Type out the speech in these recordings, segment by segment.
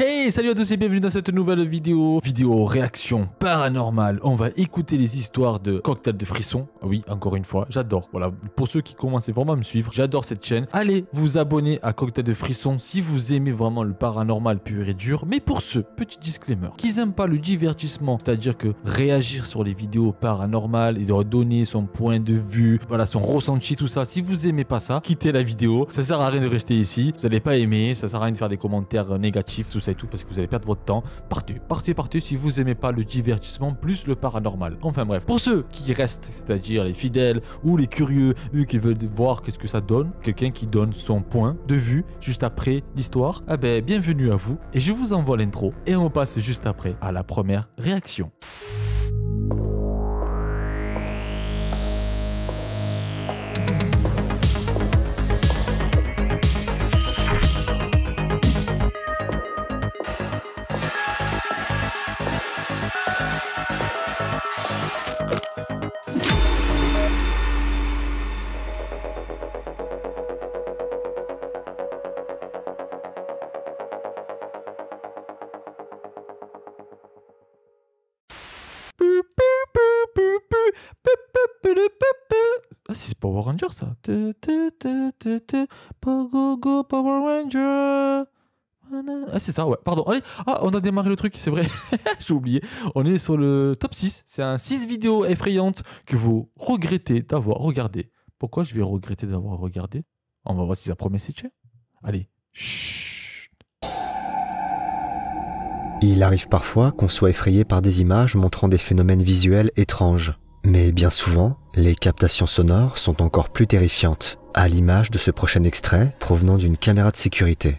Hey, salut à tous et bienvenue dans cette nouvelle vidéo réaction paranormale. On va écouter les histoires de Cocktail de Frisson. Oui, encore une fois, j'adore. Voilà, pour ceux qui commencent vraiment à me suivre, j'adore cette chaîne. Allez vous abonner à Cocktail de Frisson si vous aimez vraiment le paranormal pur et dur. Mais pour ceux, petit disclaimer, qui n'aiment pas le divertissement, c'est-à-dire que réagir sur les vidéos paranormales et de redonner son point de vue, voilà, son ressenti, tout ça, si vous aimez pas ça, quittez la vidéo. Ça sert à rien de rester ici. Vous n'allez pas aimer, ça sert à rien de faire des commentaires négatifs, tout ça et tout, parce que vous allez perdre votre temps. Partez si vous aimez pas le divertissement plus le paranormal. Enfin bref, pour ceux qui restent, c'est-à-dire les fidèles ou les curieux, eux qui veulent voir qu'est-ce que ça donne, quelqu'un qui donne son point de vue juste après l'histoire, eh ben bienvenue à vous et je vous envoie l'intro et on passe juste après à la première réaction. Ah, c'est Power Ranger ça. Go Power Ranger. Ah c'est ça, ouais, pardon. Allez, ah, on a démarré le truc, c'est vrai. J'ai oublié. On est sur le top 6. C'est un 6 vidéos effrayantes que vous regrettez d'avoir regardé. Pourquoi je vais regretter d'avoir regardé? On va voir si ça promet ses chats. Allez. Chut. Il arrive parfois qu'on soit effrayé par des images montrant des phénomènes visuels étranges. Mais bien souvent, les captations sonores sont encore plus terrifiantes, à l'image de ce prochain extrait provenant d'une caméra de sécurité.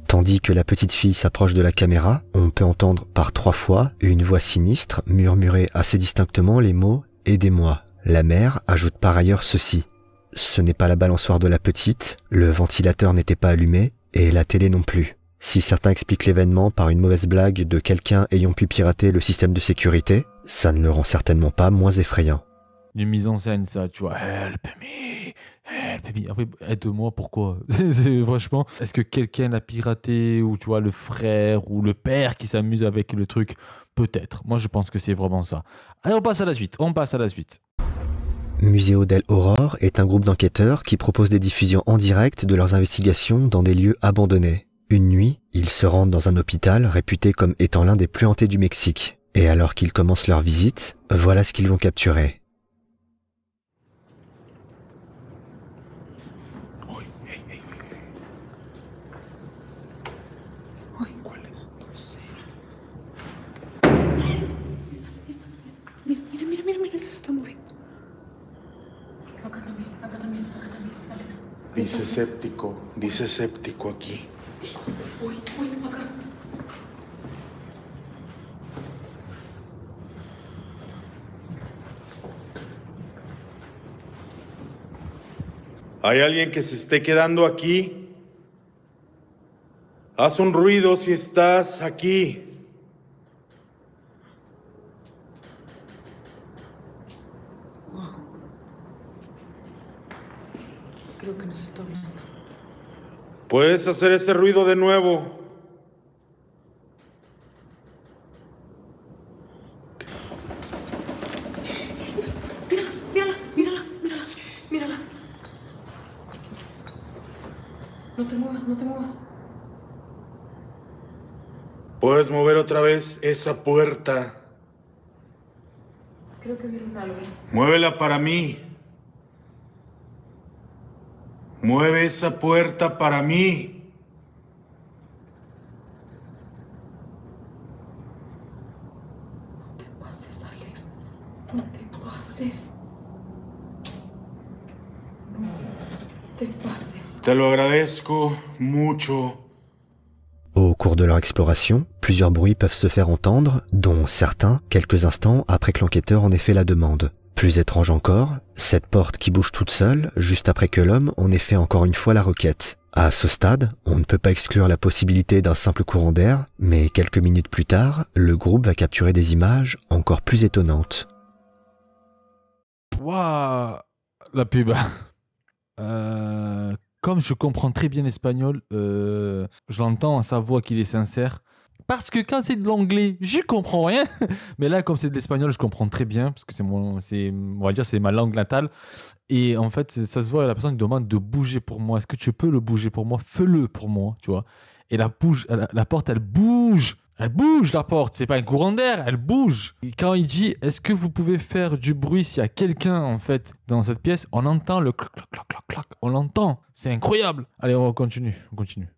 Tandis que la petite fille s'approche de la caméra, on peut entendre par 3 fois une voix sinistre murmurer assez distinctement les mots « Aidez-moi ». La mère ajoute par ailleurs ceci. Ce n'est pas la balançoire de la petite, le ventilateur n'était pas allumé, et la télé non plus. Si certains expliquent l'événement par une mauvaise blague de quelqu'un ayant pu pirater le système de sécurité, ça ne le rend certainement pas moins effrayant. Une mise en scène, ça, tu vois. Help me. Après, aide-moi, pourquoi? Franchement, est-ce que quelqu'un l'a piraté, ou tu vois, le frère, ou le père qui s'amuse avec le truc? Peut-être. Moi, je pense que c'est vraiment ça. Allez, on passe à la suite. Museo del Horror est un groupe d'enquêteurs qui propose des diffusions en direct de leurs investigations dans des lieux abandonnés. Une nuit, ils se rendent dans un hôpital réputé comme étant l'un des plus hantés du Mexique. Et alors qu'ils commencent leur visite, voilà ce qu'ils vont capturer. Mira, eso se está moviendo. Acá también, Alex. Dice séptico aquí. Uy, acá. ¿Hay alguien que se esté quedando aquí? Haz un ruido si estás aquí. Creo que nos está hablando. ¿Puedes hacer ese ruido de nuevo? Mírala. No te muevas. ¿Puedes mover otra vez esa puerta? Creo que vieron algo. Muévela para mí. Mueve esa puerta para mí. No te pases, Alex. No te pases. Te lo agradezco mucho. Au cours de leur exploration, plusieurs bruits peuvent se faire entendre, dont certains quelques instants après que l'enquêteur en ait fait la demande. Plus étrange encore, cette porte qui bouge toute seule, juste après que l'homme en ait fait encore une fois la requête. À ce stade, on ne peut pas exclure la possibilité d'un simple courant d'air, mais quelques minutes plus tard, le groupe va capturer des images encore plus étonnantes. Waouh, la pub. Comme je comprends très bien l'espagnol, je l'entends à sa voix qu'il est sincère. Parce que quand c'est de l'anglais, je comprends rien. Mais là, comme c'est de l'espagnol, je comprends très bien. Parce que on va dire, c'est ma langue natale. Et en fait, ça se voit, la personne demande de bouger pour moi. Est-ce que tu peux le bouger pour moi? Fais-le pour moi, tu vois. Et la porte, elle bouge. Elle bouge, la porte. C'est pas un courant d'air, elle bouge. Et quand il dit, est-ce que vous pouvez faire du bruit s'il y a quelqu'un, en fait, dans cette pièce? On entend le clac, clac, clac, clac, clac. On l'entend. C'est incroyable. Allez, on continue. On continue.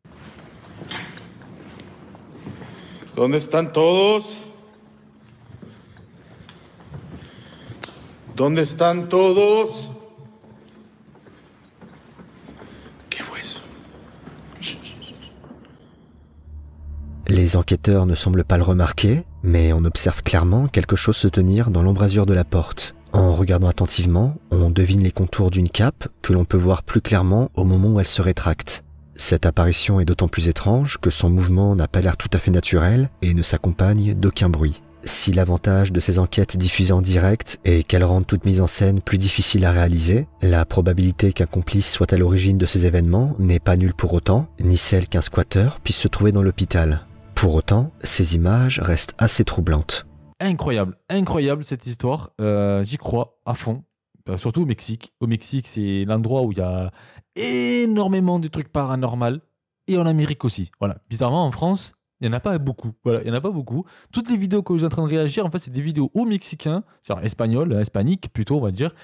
¿Dónde están todos? ¿Dónde están todos? ¿Qué fue eso? Les enquêteurs ne semblent pas le remarquer, mais on observe clairement quelque chose se tenir dans l'embrasure de la porte. En regardant attentivement, on devine les contours d'une cape que l'on peut voir plus clairement au moment où elle se rétracte. Cette apparition est d'autant plus étrange que son mouvement n'a pas l'air tout à fait naturel et ne s'accompagne d'aucun bruit. Si l'avantage de ces enquêtes diffusées en direct est qu'elles rendent toute mise en scène plus difficile à réaliser, la probabilité qu'un complice soit à l'origine de ces événements n'est pas nulle pour autant, ni celle qu'un squatter puisse se trouver dans l'hôpital. Pour autant, ces images restent assez troublantes. Incroyable, incroyable cette histoire. J'y crois à fond. Surtout au Mexique. Au Mexique, c'est l'endroit où il y a énormément de trucs paranormaux. Et en Amérique aussi. Voilà. Bizarrement, en France, il n'y en a pas beaucoup. Voilà, il n'y en a pas beaucoup. Toutes les vidéos que je suis en train de réagir, en fait, c'est des vidéos aux Mexicains, c'est-à-dire espagnol, hispanique plutôt, on va dire,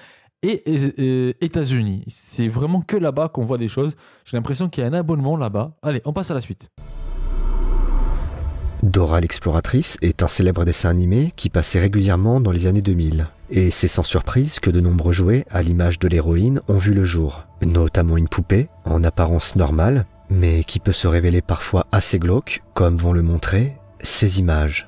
et États-Unis. C'est vraiment que là-bas qu'on voit des choses. J'ai l'impression qu'il y a un abonnement là-bas. Allez, on passe à la suite. Dora l'exploratrice est un célèbre dessin animé qui passait régulièrement dans les années 2000. Et c'est sans surprise que de nombreux jouets, à l'image de l'héroïne, ont vu le jour. Notamment une poupée, en apparence normale, mais qui peut se révéler parfois assez glauque, comme vont le montrer ces images.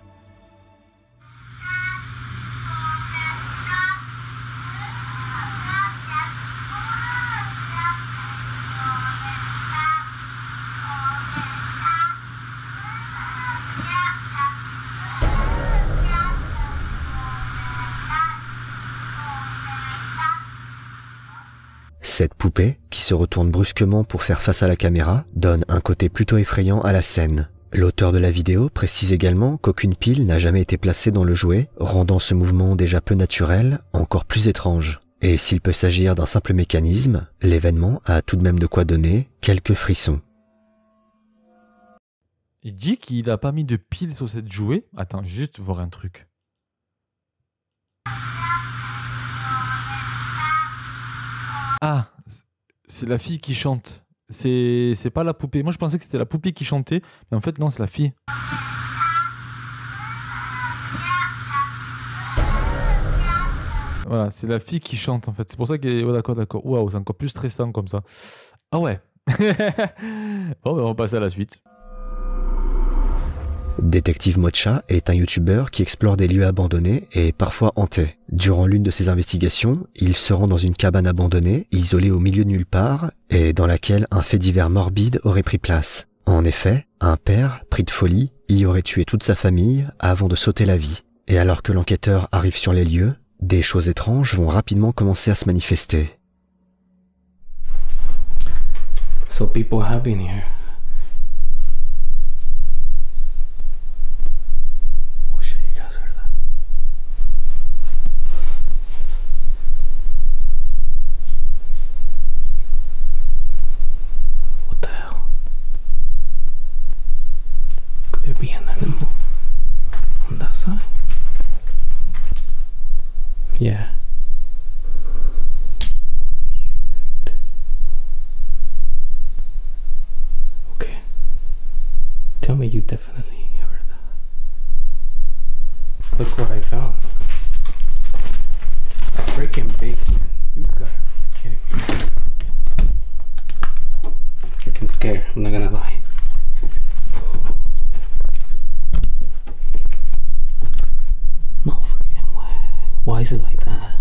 Cette poupée, qui se retourne brusquement pour faire face à la caméra, donne un côté plutôt effrayant à la scène. L'auteur de la vidéo précise également qu'aucune pile n'a jamais été placée dans le jouet, rendant ce mouvement déjà peu naturel encore plus étrange. Et s'il peut s'agir d'un simple mécanisme, l'événement a tout de même de quoi donner quelques frissons. Il dit qu'il n'a pas mis de pile sur cette jouet. Attends, juste voir un truc. Ah, c'est la fille qui chante. C'est pas la poupée. Moi, je pensais que c'était la poupée qui chantait, mais en fait, non, c'est la fille. Voilà, c'est la fille qui chante, en fait. C'est pour ça qu'elle est... Oh, d'accord, d'accord. Waouh, c'est encore plus stressant comme ça. Ah ouais. Bon, ben, on va passer à la suite. Détective Mocha est un youtubeur qui explore des lieux abandonnés et parfois hantés. Durant l'une de ses investigations, il se rend dans une cabane abandonnée, isolée au milieu de nulle part, et dans laquelle un fait divers morbide aurait pris place. En effet, un père, pris de folie, y aurait tué toute sa famille avant de sauter la vie. Et alors que l'enquêteur arrive sur les lieux, des choses étranges vont rapidement commencer à se manifester. So people have been here. There be an animal on that side? Yeah. Okay. Tell me you definitely heard that. Look what I found. A freaking basement. You gotta be kidding me. Freaking scared, I'm not gonna lie. No freaking way. Why is it like that?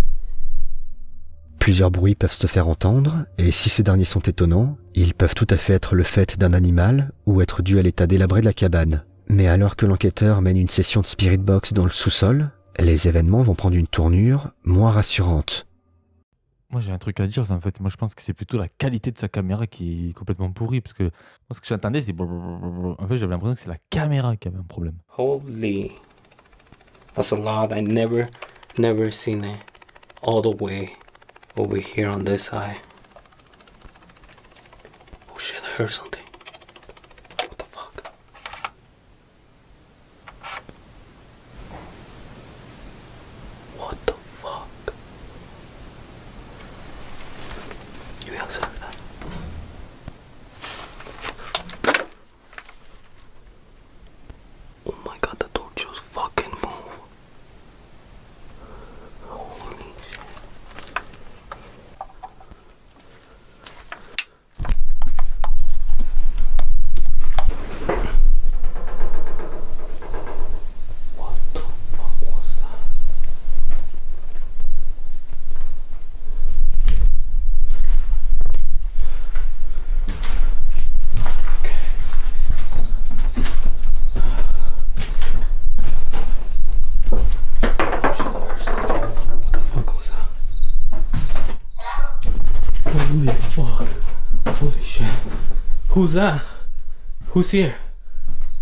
Plusieurs bruits peuvent se faire entendre, et si ces derniers sont étonnants, ils peuvent tout à fait être le fait d'un animal ou être dus à l'état délabré de la cabane. Mais alors que l'enquêteur mène une session de spirit box dans le sous-sol, les événements vont prendre une tournure moins rassurante. Moi j'ai un truc à dire, en fait. Moi je pense que c'est plutôt la qualité de sa caméra qui est complètement pourrie. Parce que moi ce que j'entendais c'est... En fait j'avais l'impression que c'est la caméra qui avait un problème. Holy. That's a lot. I never seen it all the way over here on this side. Oh shit, I heard something. What the fuck? What the fuck? You guys heard that? Oh my god, the door just fucking moved. Holy shit. What the fuck was that? What the fuck was that? Holy fuck. Holy shit. Who's that? Who's here?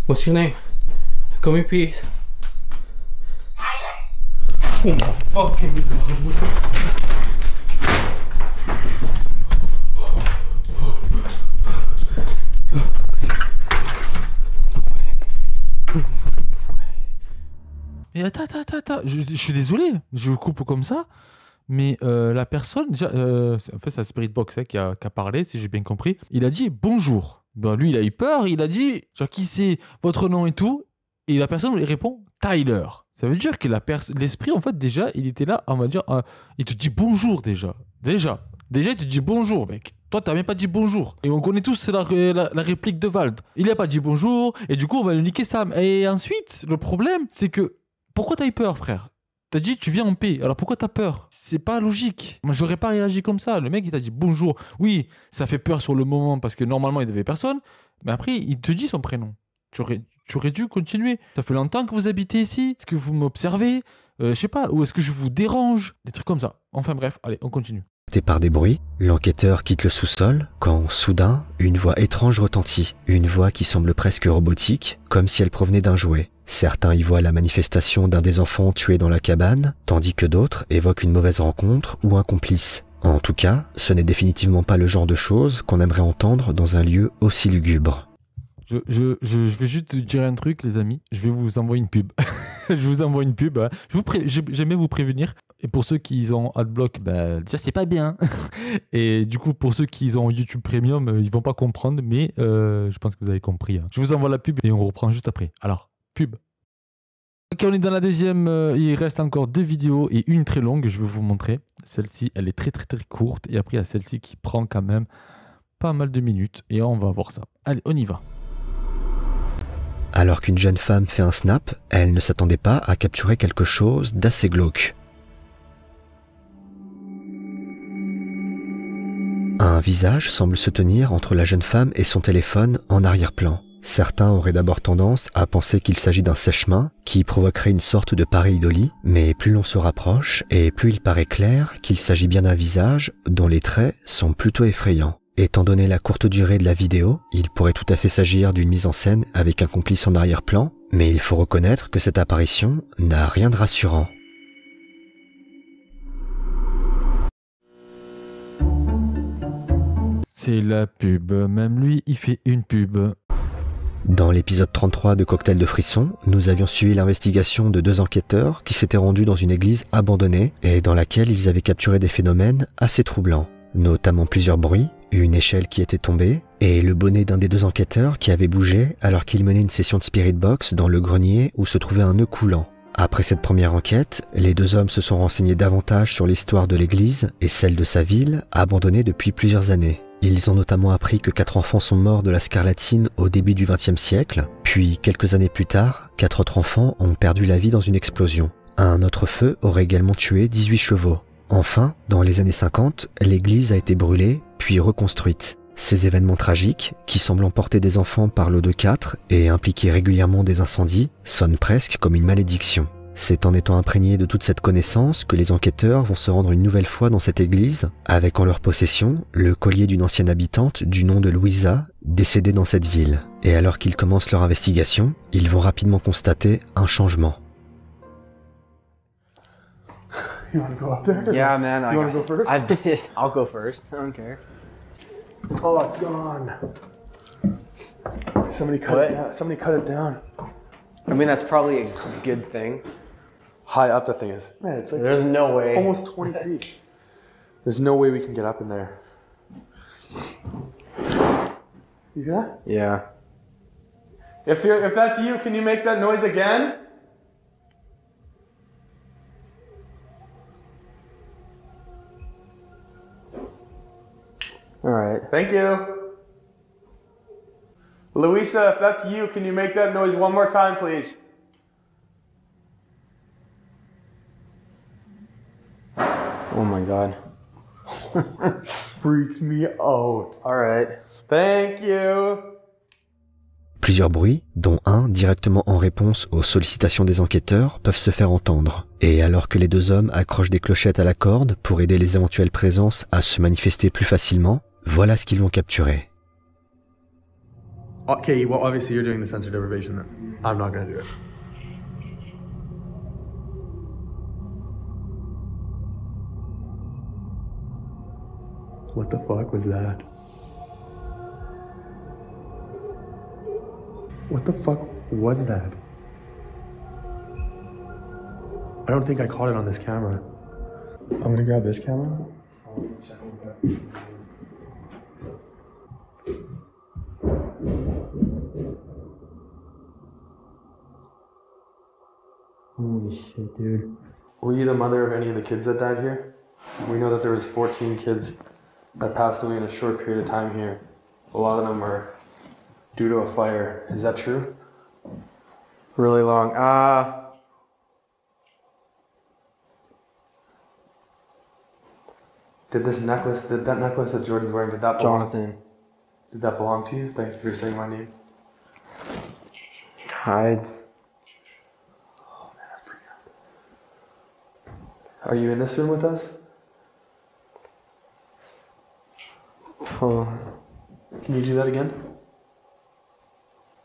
What's your name? Come here, please. Oh my fucking god. Mais attends, je suis désolé, je coupe comme ça, mais la personne, déjà, en fait c'est la Spirit Box qui a parlé, si j'ai bien compris, il a dit bonjour. Ben, lui il a eu peur, il a dit genre, qui c'est, votre nom et tout, et la personne lui répond Tyler. Ça veut dire que l'esprit en fait déjà, il était là, on va dire, il te dit bonjour déjà, il te dit bonjour mec. Toi, t'as même pas dit bonjour. Et on connaît tous la réplique de Vald. Il a pas dit bonjour, et du coup, on va lui niquer Sam. Et ensuite, le problème, c'est que pourquoi t'as eu peur, frère? T'as dit tu viens en paix, alors pourquoi t'as peur? C'est pas logique. Moi j'aurais pas réagi comme ça. Le mec il t'a dit bonjour. Oui, ça fait peur sur le moment parce que normalement il n'y avait personne, mais après il te dit son prénom. Tu aurais dû continuer. Ça fait longtemps que vous habitez ici. Est-ce que vous m'observez? Je sais pas, ou est-ce que je vous dérange? Des trucs comme ça. Enfin bref, allez, on continue. Par des bruits, l'enquêteur quitte le sous-sol quand, soudain, une voix étrange retentit. Une voix qui semble presque robotique, comme si elle provenait d'un jouet. Certains y voient la manifestation d'un des enfants tués dans la cabane, tandis que d'autres évoquent une mauvaise rencontre ou un complice. En tout cas, ce n'est définitivement pas le genre de choses qu'on aimerait entendre dans un lieu aussi lugubre. Je vais juste dire un truc, les amis. Je vais vous envoyer une pub. Je vous envoie une pub. Hein. J'aimais vous prévenir. Et pour ceux qui ont Adblock, bah, déjà, c'est pas bien. Et du coup, pour ceux qui ont YouTube Premium, ils vont pas comprendre. Mais je pense que vous avez compris. Hein. Je vous envoie la pub et on reprend juste après. Alors, pub. Ok, on est dans la deuxième. Il reste encore 2 vidéos et une très longue. Je vais vous montrer. Celle-ci, elle est très courte. Et après, il y a celle-ci qui prend quand même pas mal de minutes. Et on va voir ça. Allez, on y va. Alors qu'une jeune femme fait un snap, elle ne s'attendait pas à capturer quelque chose d'assez glauque. Un visage semble se tenir entre la jeune femme et son téléphone en arrière-plan. Certains auraient d'abord tendance à penser qu'il s'agit d'un sèche-main qui provoquerait une sorte de pareidolie, mais plus l'on se rapproche et plus il paraît clair qu'il s'agit bien d'un visage dont les traits sont plutôt effrayants. Étant donné la courte durée de la vidéo, il pourrait tout à fait s'agir d'une mise en scène avec un complice en arrière-plan, mais il faut reconnaître que cette apparition n'a rien de rassurant. C'est la pub, même lui il fait une pub. Dans l'épisode 33 de Cocktail de Frisson, nous avions suivi l'investigation de 2 enquêteurs qui s'étaient rendus dans une église abandonnée et dans laquelle ils avaient capturé des phénomènes assez troublants, notamment plusieurs bruits, une échelle qui était tombée et le bonnet d'un des 2 enquêteurs qui avait bougé alors qu'il menait une session de spirit box dans le grenier où se trouvait un nœud coulant. Après cette première enquête, les 2 hommes se sont renseignés davantage sur l'histoire de l'église et celle de sa ville, abandonnée depuis plusieurs années. Ils ont notamment appris que 4 enfants sont morts de la scarlatine au début du XXe siècle, puis quelques années plus tard, 4 autres enfants ont perdu la vie dans une explosion. Un autre feu aurait également tué 18 chevaux. Enfin, dans les années 50, l'église a été brûlée, puis reconstruite. Ces événements tragiques, qui semblent emporter des enfants par l'eau de 4 et impliquer régulièrement des incendies, sonnent presque comme une malédiction. C'est en étant imprégnés de toute cette connaissance que les enquêteurs vont se rendre une nouvelle fois dans cette église, avec en leur possession le collier d'une ancienne habitante du nom de Louisa, décédée dans cette ville. Et alors qu'ils commencent leur investigation, ils vont rapidement constater un changement. You want to go up there? Yeah, man. You want to go first? I'll go first. I don't care. Oh, it's gone. Somebody cut it down. I mean, that's probably a good thing. High up that thing is. Man, it's like There's no way. almost 20 feet. There's no way we can get up in there. You hear that? Yeah. If that's you, can you make that noise again? All right. Thank you. Louisa, if that's you, can you make that noise one more time, please? Oh my God. Freaked me out. All right. Thank you. Plusieurs bruits, dont un directement en réponse aux sollicitations des enquêteurs, peuvent se faire entendre. Et alors que les deux hommes accrochent des clochettes à la corde pour aider les éventuelles présences à se manifester plus facilement, voilà ce qu'ils vont capturer. Okay, well, obviously you're doing the sensor deprivation then. I'm not gonna do it. What the fuck was that? What the fuck was that? I don't think I caught it on this camera. I'm gonna grab this camera. Holy shit, dude. Were you the mother of any of the kids that died here? We know that there was 14 kids that passed away in a short period of time here. A lot of them were due to a fire. Is that true? Really long. Did that necklace that Jordan's wearing, did that belong? Jonathan. Did that belong to you? Thank you for saying my name. Hide. Oh man, I freaked out. Are you in this room with us? Oh. Can you do that again?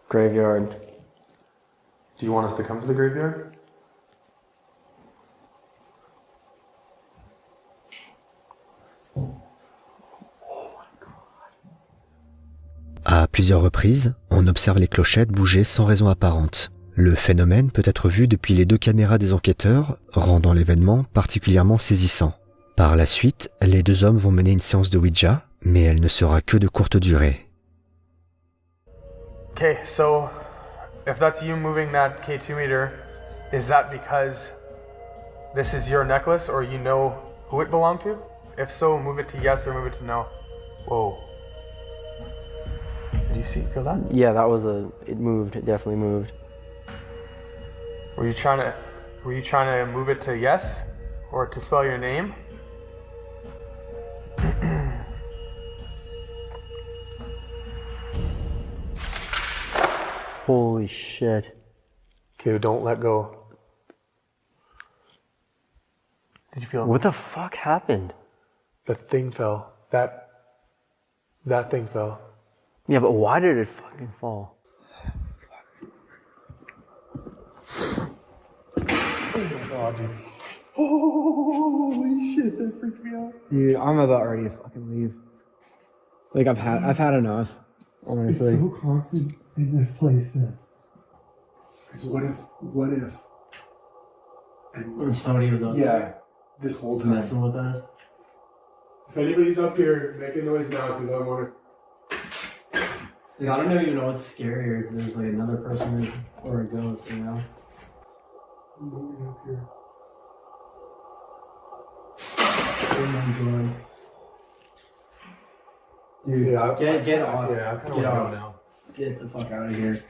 Graveyard. Do you want us to come to the graveyard? À plusieurs reprises, on observe les clochettes bouger sans raison apparente. Le phénomène peut être vu depuis les deux caméras des enquêteurs, rendant l'événement particulièrement saisissant. Par la suite, les deux hommes vont mener une séance de Ouija, mais elle ne sera que de courte durée. Okay, so if that's you moving that K2 meter, is that because this is your necklace or you know who it belonged to? If so, move it to yes or move it to no. Whoa. Did you feel that? Yeah, it moved. It definitely moved. Were you trying to move it to yes or to spell your name? Holy shit. Okay, don't let go. Did you feel it? What the fuck happened? The thing fell. That thing fell. Yeah, but why did it fucking fall? Oh my god, dude. Holy shit, that freaked me out. Dude, I'm about ready to fucking leave. Like I've had enough. Honestly. It's so constant in this place. Because what if Somebody was up there this whole time messing with us. If anybody's up here, make a noise now because I want to. Like, I don't even know what's scarier. There's like another person or a ghost, you know? Moving up here. Oh my god. Dude, Get off. Yeah, I kind of Get want to off. go now. Get the fuck out of here.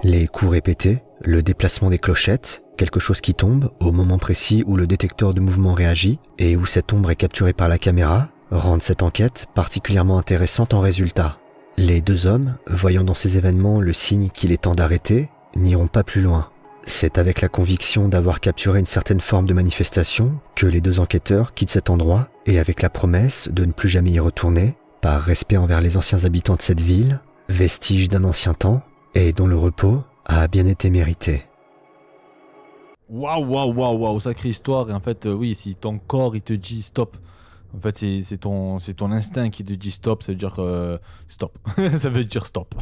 Les coups répétés, le déplacement des clochettes, quelque chose qui tombe au moment précis où le détecteur de mouvement réagit et où cette ombre est capturée par la caméra rendent cette enquête particulièrement intéressante en résultat. Les deux hommes, voyant dans ces événements le signe qu'il est temps d'arrêter, n'iront pas plus loin. C'est avec la conviction d'avoir capturé une certaine forme de manifestation que les deux enquêteurs quittent cet endroit et avec la promesse de ne plus jamais y retourner, par respect envers les anciens habitants de cette ville, vestige d'un ancien temps et dont le repos a bien été mérité. Waouh, sacrée histoire. Et en fait, oui, si ton corps il te dit stop, en fait, c'est ton instinct qui te dit stop, ça veut dire stop. Ça veut dire stop.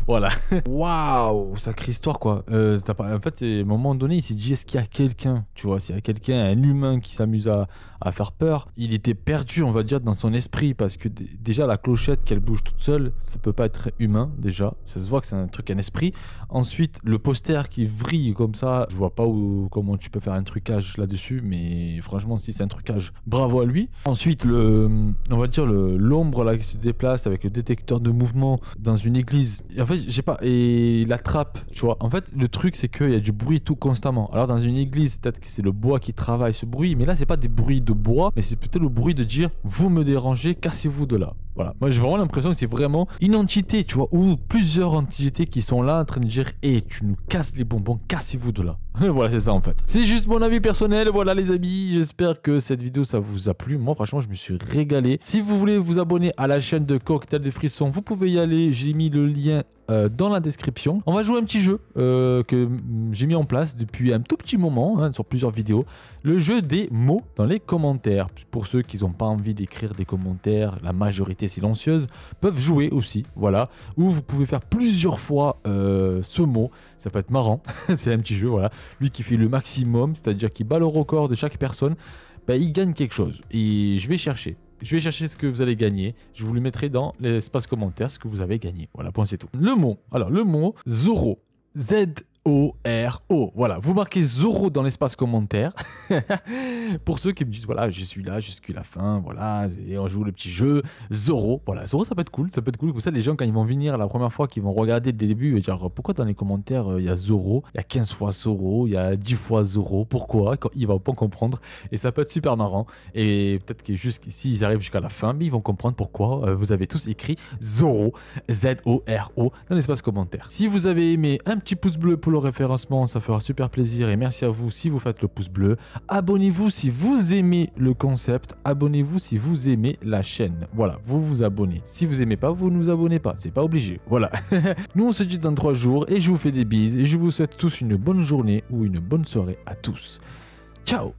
Voilà. Waouh, sacrée histoire, quoi. En fait, à un moment donné, il s'est dit, est-ce qu'il y a quelqu'un, tu vois, s'il y a quelqu'un, un humain qui s'amuse à faire peur, il était perdu, on va dire, dans son esprit, parce que déjà, la clochette, qu'elle bouge toute seule, ça peut pas être humain, déjà. Ça se voit que c'est un truc, un esprit. Ensuite, le poster qui vrille comme ça, je vois pas comment tu peux faire un trucage là-dessus, mais franchement, si c'est un trucage, bravo à lui. Ensuite, on va dire l'ombre là qui se déplace avec le détecteur de mouvement dans une église. Et en fait, j'ai pas, et la trappe, tu vois. En fait, le truc c'est qu'il y a du bruit tout constamment. Alors dans une église, peut-être que c'est le bois qui travaille ce bruit, mais là c'est pas des bruits de bois, mais c'est plutôt le bruit de dire vous me dérangez, cassez-vous de là. Voilà, moi j'ai vraiment l'impression que c'est vraiment une entité, tu vois, ou plusieurs entités qui sont là en train de dire hey, tu nous casses les bonbons, cassez-vous de là. Voilà, c'est ça en fait. C'est juste mon avis personnel, voilà les amis, j'espère que cette vidéo ça vous a plu. Moi franchement je me suis régalé. Si vous voulez vous abonner à la chaîne de Cocktail de Frisson, vous pouvez y aller, j'ai mis le lien dans la description. On va jouer un petit jeu que j'ai mis en place depuis un tout petit moment, hein, sur plusieurs vidéos. Le jeu des mots dans les commentaires. Pour ceux qui n'ont pas envie d'écrire des commentaires, la majorité silencieuse, peuvent jouer aussi, voilà. Ou vous pouvez faire plusieurs fois ce mot, ça peut être marrant. C'est un petit jeu, voilà. Lui qui fait le maximum, c'est-à-dire qui bat le record de chaque personne, bah, il gagne quelque chose. Et je vais chercher ce que vous allez gagner. Je vous le mettrai dans l'espace commentaire, ce que vous avez gagné. Voilà, point c'est tout. Le mot, alors le mot Zoro. Z-O-R-O. Voilà, vous marquez Zoro dans l'espace commentaire. Pour ceux qui me disent, voilà, je suis là jusqu'à la fin, voilà, et on joue le petit jeu. Zoro, voilà, Zoro, ça peut être cool, ça peut être cool. Comme ça, les gens, quand ils vont venir la première fois, qu'ils vont regarder dès le début, et dire, pourquoi dans les commentaires, il y a Zoro, il y a 15 fois Zoro, il y a 10 fois Zoro, pourquoi? Ils vont pas comprendre. Et ça peut être super marrant. Et peut-être que s'ils arrivent jusqu'à la fin, mais ils vont comprendre pourquoi vous avez tous écrit Zoro, Z-O-R-O, dans l'espace commentaire. Si vous avez aimé, un petit pouce bleu pour le référencement, ça fera super plaisir et merci à vous si vous faites le pouce bleu. Abonnez-vous si vous aimez le concept, abonnez-vous si vous aimez la chaîne. Voilà, vous vous abonnez. Si vous aimez pas, vous ne vous abonnez pas, c'est pas obligé. Voilà. Nous on se dit dans 3 jours et je vous fais des bises et je vous souhaite tous une bonne journée ou une bonne soirée à tous. Ciao.